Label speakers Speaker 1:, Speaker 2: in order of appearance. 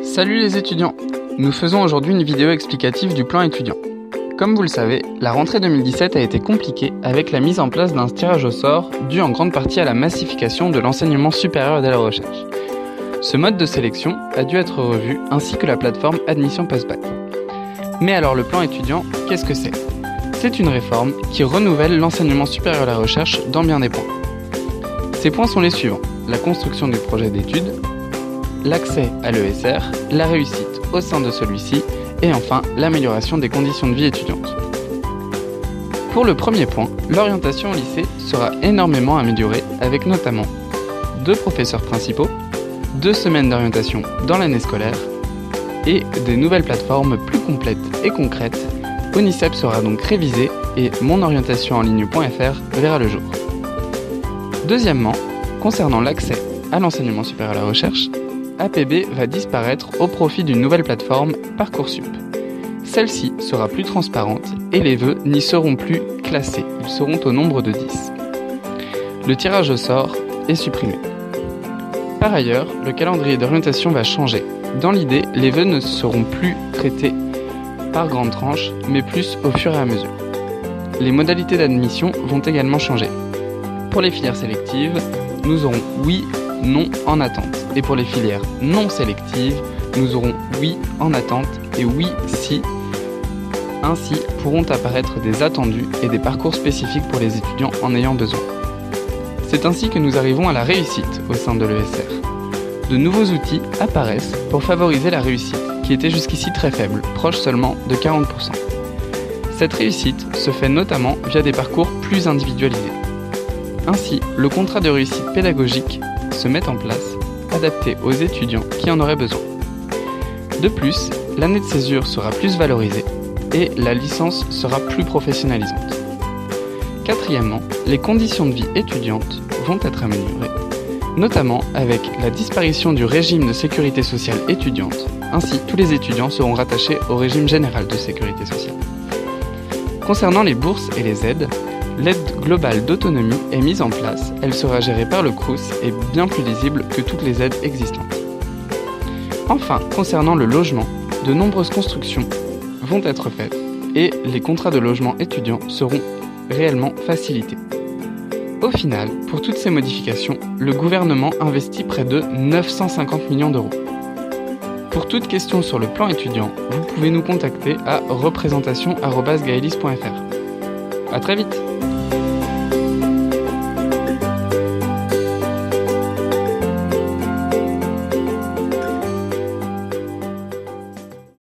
Speaker 1: Salut les étudiants! Nous faisons aujourd'hui une vidéo explicative du plan étudiant. Comme vous le savez, la rentrée 2017 a été compliquée avec la mise en place d'un tirage au sort dû en grande partie à la massification de l'enseignement supérieur et de la recherche. Ce mode de sélection a dû être revu ainsi que la plateforme Admission Post-Bac. Mais alors le plan étudiant, qu'est-ce que c'est? C'est une réforme qui renouvelle l'enseignement supérieur et la recherche dans bien des points. Ces points sont les suivants: la construction du projet d'études, l'accès à l'ESR, la réussite au sein de celui-ci et enfin l'amélioration des conditions de vie étudiantes. Pour le premier point, l'orientation au lycée sera énormément améliorée avec notamment 2 professeurs principaux, 2 semaines d'orientation dans l'année scolaire et des nouvelles plateformes plus complètes et concrètes. ONICEP sera donc révisé et monorientationenligne.fr verra le jour. Deuxièmement, concernant l'accès à l'enseignement supérieur à la recherche, APB va disparaître au profit d'une nouvelle plateforme, Parcoursup. Celle-ci sera plus transparente et les vœux n'y seront plus classés, ils seront au nombre de 10. Le tirage au sort est supprimé. Par ailleurs, le calendrier d'orientation va changer. Dans l'idée, les vœux ne seront plus traités par grandes tranches, mais plus au fur et à mesure. Les modalités d'admission vont également changer. Pour les filières sélectives, nous aurons oui, non en attente. Et pour les filières non sélectives, nous aurons oui en attente et oui si. Ainsi pourront apparaître des attendus et des parcours spécifiques pour les étudiants en ayant besoin. C'est ainsi que nous arrivons à la réussite au sein de l'ESR. De nouveaux outils apparaissent pour favoriser la réussite, qui était jusqu'ici très faible, proche seulement de 40%. Cette réussite se fait notamment via des parcours plus individualisés. Ainsi, le contrat de réussite pédagogique se met en place, adapté aux étudiants qui en auraient besoin. De plus, l'année de césure sera plus valorisée et la licence sera plus professionnalisante. Quatrièmement, les conditions de vie étudiantes vont être améliorées, notamment avec la disparition du régime de sécurité sociale étudiante. Ainsi, tous les étudiants seront rattachés au régime général de sécurité sociale. Concernant les bourses et les aides, l'aide globale d'autonomie est mise en place, elle sera gérée par le Crous et bien plus lisible que toutes les aides existantes. Enfin, concernant le logement, de nombreuses constructions vont être faites et les contrats de logement étudiants seront réellement facilités. Au final, pour toutes ces modifications, le gouvernement investit près de 950 millions d'euros. Pour toute question sur le plan étudiant, vous pouvez nous contacter à représentation@gaelis.fr. À très vite!